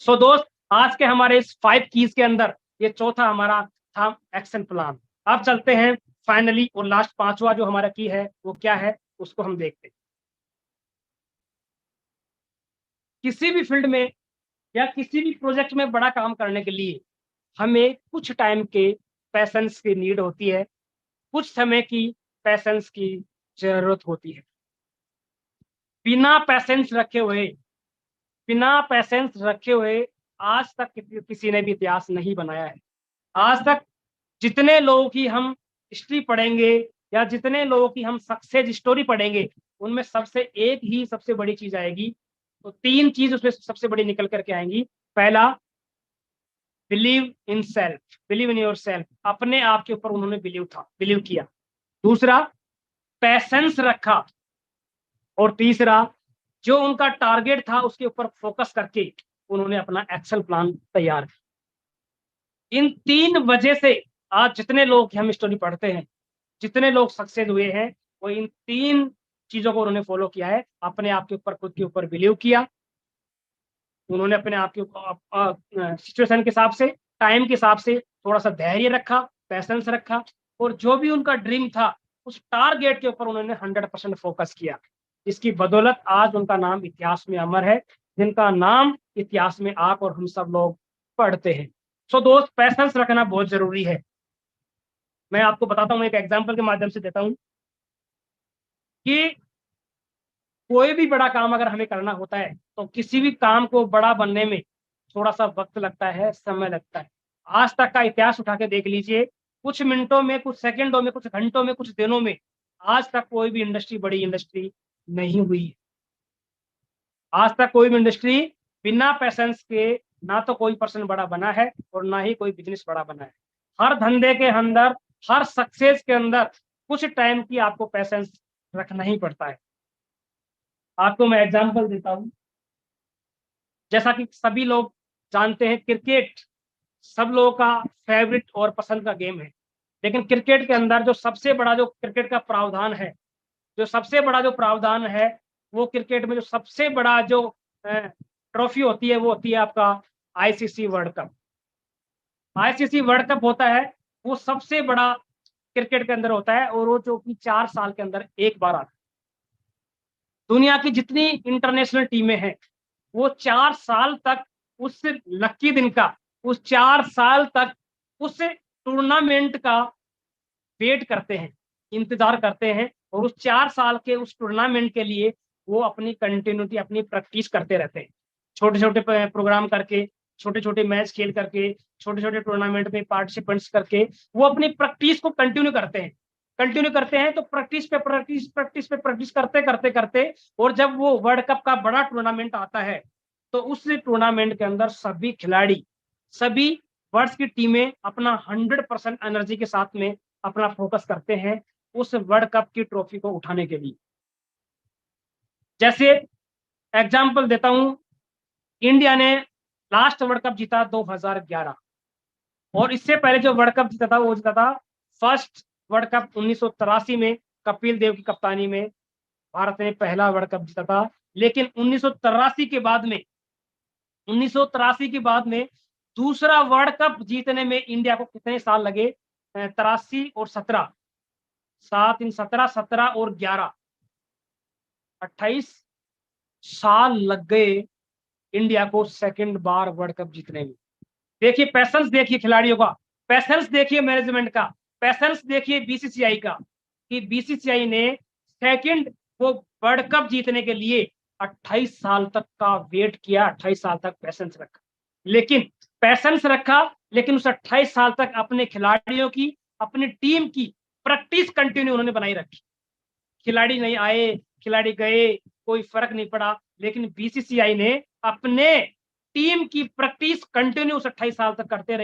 सो दोस्त, आज के हमारे इस 5 कीज के अंदर ये चौथा हमारा था एक्शन प्लान। अब चलते हैं फाइनली और लास्ट 5वां जो हमारा की है वो क्या है, उसको हम देखते हैं। किसी भी फील्ड में या किसी भी प्रोजेक्ट में बड़ा काम करने के लिए हमें कुछ टाइम के पैसेंस की नीड होती है, कुछ समय की पैसेंस की जरूरत होती है। बिना पैसेंस रखे हुए, बिना पैसेंस रखे हुए आज तक किसी ने भी इतिहास नहीं बनाया है। आज तक जितने लोगों की हम हिस्ट्री पढ़ेंगे या जितने लोगों की हम सक्सेस स्टोरी पढ़ेंगे, उनमें सबसे एक ही सबसे बड़ी चीज आएगी। तो 3 चीज उसमें सबसे बड़ी निकल करके आएंगी। पहला, believe in self, believe in your self, अपने आप के ऊपर उन्होंने बिलीव किया। दूसरा, पैसेंस रखा। और तीसरा, जो उनका टारगेट था उसके ऊपर फोकस करके उन्होंने अपना एक्शन प्लान तैयार किया। इन 3 वजह से आज जितने लोग हम स्टोरी पढ़ते हैं, जितने लोग सक्सेस हुए हैं, वो इन 3 चीजों को उन्होंने फॉलो किया है। अपने आप के ऊपर, खुद के ऊपर बिलीव किया, उन्होंने अपने आप के ऊपर सिचुएशन के हिसाब से, टाइम के हिसाब से थोड़ा सा धैर्य रखा, पैसेंस रखा, और जो भी उनका ड्रीम था उस टारगेट के ऊपर उन्होंने 100% फोकस किया। इसकी बदौलत आज उनका नाम इतिहास में अमर है, जिनका नाम इतिहास में आप और हम सब लोग पढ़ते हैं। सो दोस्त, पैसेंस रखना बहुत जरूरी है। मैं आपको बताता हूँ, एक एग्जाम्पल के माध्यम से देता हूँ कि कोई भी बड़ा काम अगर हमें करना होता है तो किसी भी काम को बड़ा बनने में थोड़ा सा वक्त लगता है, समय लगता है। आज तक का इतिहास उठा के देख लीजिए, कुछ मिनटों में, कुछ सेकंडों में, कुछ घंटों में, कुछ दिनों में आज तक कोई भी इंडस्ट्री बड़ी इंडस्ट्री नहीं हुई। आज तक कोई भी इंडस्ट्री बिना पैसेंस के ना तो कोई पर्सन बड़ा बना है और ना ही कोई बिजनेस बड़ा बना है। हर धंधे के अंदर, हर सक्सेस के अंदर कुछ टाइम की आपको पैसेंस रखना ही पड़ता है। आपको मैं एग्जांपल देता हूं। जैसा कि सभी लोग जानते हैं, क्रिकेट सब लोगों का फेवरेट और पसंद का गेम है। लेकिन क्रिकेट के अंदर जो सबसे बड़ा जो क्रिकेट का प्रावधान है, जो सबसे बड़ा जो प्रावधान है, वो क्रिकेट में जो सबसे बड़ा जो ट्रॉफी होती है वो होती है आपका ICC world cup. ICC world cup होता है, वो सबसे बड़ा क्रिकेट के अंदर होता है, और वो जो कि 4 साल के अंदर एक बार आता है। दुनिया की जितनी इंटरनेशनल टीमें हैं वो 4 साल तक उस लकी दिन का, उस 4 साल तक उस टूर्नामेंट का वेट करते हैं, इंतजार करते हैं, और उस 4 साल के उस टूर्नामेंट के लिए वो अपनी कंटिन्यूटी, अपनी प्रैक्टिस करते रहते हैं। छोटे छोटे प्रोग्राम करके, छोटे छोटे मैच खेल करके, छोटे छोटे टूर्नामेंट में पार्टिसिपेंट्स करके वो अपनी प्रैक्टिस को कंटिन्यू करते हैं। तो प्रैक्टिस पे प्रैक्टिस, प्रैक्टिस पे प्रैक्टिस करते करते करते, और जब वो वर्ल्ड कप का बड़ा टूर्नामेंट आता है तो उस टूर्नामेंट के अंदर सभी खिलाड़ी, सभी वर्ल्ड की टीमें अपना 100% एनर्जी के साथ में अपना फोकस करते हैं उस वर्ल्ड कप की ट्रॉफी को उठाने के लिए। जैसे एग्जांपल देता हूं, इंडिया ने लास्ट वर्ल्ड कप जीता 2011, और इससे पहले जो वर्ल्ड कप जीता था वो जीता था फर्स्ट वर्ल्ड कप 1983 में, कपिल देव की कप्तानी में भारत ने पहला वर्ल्ड कप जीता था। लेकिन 1983 के बाद में, 1983 के बाद में दूसरा वर्ल्ड कप जीतने में इंडिया को कितने साल लगे? 83 और 17, 7 इन 17, 17 और 11, 28 साल लग गए इंडिया को सेकंड बार वर्ल्ड कप जीतने में। देखिए पैसेंस, देखिए खिलाड़ियों का पैसेंस, देखिए मैनेजमेंट का पैसेंस, देखिए बीसीसीआई का, कि बीसीसीआई ने सेकंड वो वर्ल्ड कप जीतने के लिए 28 साल तक का वेट किया, 28 साल तक पैसेंस रखा, लेकिन पैसेंस रखा, लेकिन उस 28 साल तक अपने खिलाड़ियों की, अपनी टीम की प्रैक्टिस कंटिन्यू उन्होंने बनाई रखी। खिलाड़ी नहीं आए, खिलाड़ी गए, कोई फर्क नहीं पड़ा, लेकिन बीसीसीआई ने अपने टीम की प्रैक्टिस कंटिन्यू 28 साल तक करते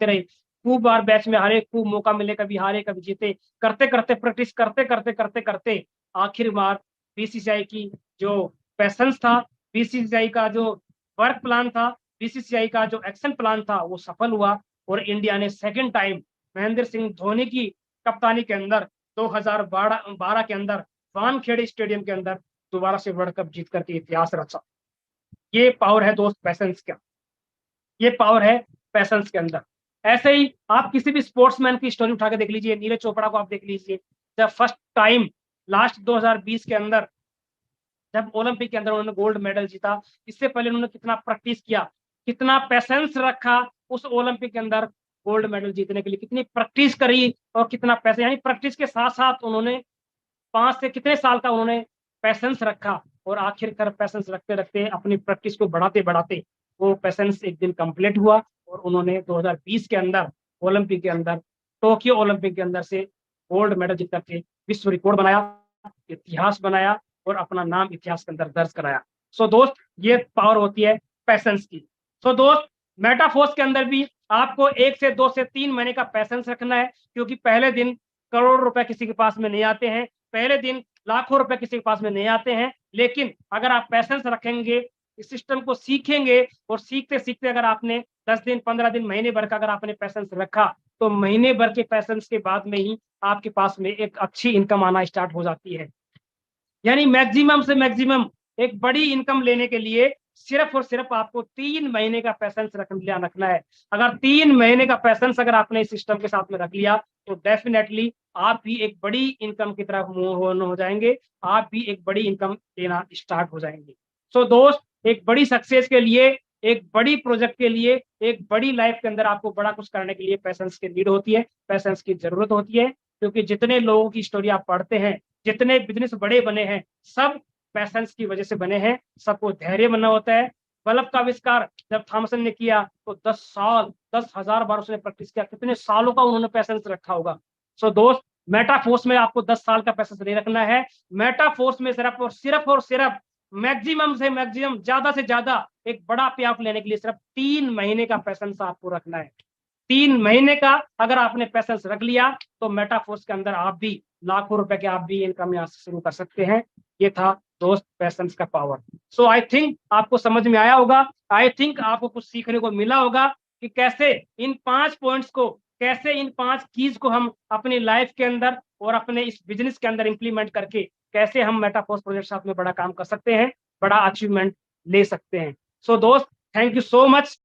रहे। खूब बार बैच में हारे, खूब मौका मिले, कभी हारे कभी जीते, करते करते प्रैक्टिस करते आखिर बार बीसीसीआई की जो पैसेंस था, बीसीसीआई का जो वर्क प्लान था, बीसीसीआई का जो एक्शन प्लान था, वो सफल हुआ और इंडिया ने सेकंड टाइम महेंद्र सिंह धोनी की कप्तानी के अंदर 2012 के अंदर वानखेड़े स्टेडियम के अंदर दोबारा से वर्ल्ड कप जीत करके इतिहास रचा। ये पावर है दोस्त पैसेंस का, ये पावर है पैसेंस के अंदर। ऐसे ही आप किसी भी स्पोर्ट्समैन की स्टोरी उठा के देख लीजिए, नीरज चोपड़ा को आप देख लीजिए, जब फर्स्ट टाइम लास्ट 2020 के अंदर जब ओलंपिक के अंदर उन्होंने गोल्ड मेडल जीता, इससे पहले उन्होंने कितना प्रैक्टिस किया, कितना पैसेंस रखा उस ओलंपिक के अंदर गोल्ड मेडल जीतने के लिए, कितनी प्रैक्टिस करी और कितना पैसे, यानी प्रैक्टिस के साथ साथ उन्होंने 5 से कितने साल का उन्होंने पैसेंस रखा और आखिरकार पैसेंस रखते रखते अपनी प्रैक्टिस को बढ़ाते बढ़ाते वो पैसेंस एक दिन कंप्लीट हुआ और उन्होंने 2020 के अंदर ओलंपिक के अंदर, टोक्यो ओलंपिक के अंदर से गोल्ड मेडल जीत करके विश्व रिकॉर्ड बनाया, इतिहास बनाया और अपना नाम इतिहास के अंदर दर्ज कराया। सो दोस्त, ये पावर होती है पैसेंस की। सो दोस्त, मेटाफोर्स के अंदर भी आपको 1 से 2 से 3 महीने का पैसेंस रखना है, क्योंकि पहले दिन करोड़ रुपए किसी के पास में नहीं आते हैं, पहले दिन लाखों रुपए किसी के पास में नहीं आते हैं, लेकिन अगर आप पैसेंस रखेंगे, इस सिस्टम को सीखेंगे और सीखते सीखते अगर आपने 10 दिन, 15 दिन, महीने भर का अगर आपने पैसेंस रखा, तो महीने भर के पैसेंस के बाद में ही आपके पास में एक अच्छी इनकम आना स्टार्ट हो जाती है। यानी मैक्सिमम से मैक्सिमम एक बड़ी इनकम लेने के लिए सिर्फ और सिर्फ आपको 3 महीने का पैसेंस रखना है। अगर 3 महीने का पैसेंस अगर आपने इस सिस्टम के साथ में रख लिया, तो डेफिनेटली आप भी एक बड़ी इनकम की तरफ मूव हो जाएंगे, आप भी एक बड़ी इनकम लेना स्टार्ट हो जाएंगे। सो दोस्त, एक बड़ी सक्सेस के लिए, एक बड़ी प्रोजेक्ट के लिए, एक बड़ी लाइफ के अंदर आपको बड़ा कुछ करने के लिए पैसेंस की नीड होती है, पैसेंस की जरूरत होती है, क्योंकि जितने लोगों की स्टोरी आप पढ़ते हैं, जितने बिजनेस बड़े बने हैं, सब पैसेंस की वजह से बने हैं, सबको धैर्य बनना होता है। बल्ब का आविष्कार जब थॉमसन ने किया तो 10 साल, 10,000 बार उसने प्रैक्टिस किया, कितने सालों का उन्होंने पैसेंस रखा होगा। सो दोस्त, मेटाफोर्स में आपको 10 साल का पैसेंस नहीं रखना है, मेटाफोर्स में सिर्फ मैक्सिमम से मैक्सिमम, ज्यादा से ज्यादा एक बड़ा पे ऑफ लेने के लिए सिर्फ 3 महीने का पैसेंस आपको रखना है। 3 महीने का अगर आपने पैसेंस रख लिया, तो मेटाफोर्स के अंदर आप भी लाखों रुपए के आप भी इनकम यहाँ से शुरू कर सकते हैं। ये था दोस्त पैसेंस का पावर। सो आई थिंक आपको समझ में आया होगा, आई थिंक आपको कुछ सीखने को मिला होगा कि कैसे इन 5 पॉइंट्स को, कैसे इन 5 कीज को हम अपनी लाइफ के अंदर और अपने इस बिजनेस के अंदर इंप्लीमेंट करके कैसे हम मेटाफोर्स प्रोजेक्ट साथ में बड़ा काम कर सकते हैं, बड़ा अचीवमेंट ले सकते हैं। सो दोस्त, थैंक यू सो मच।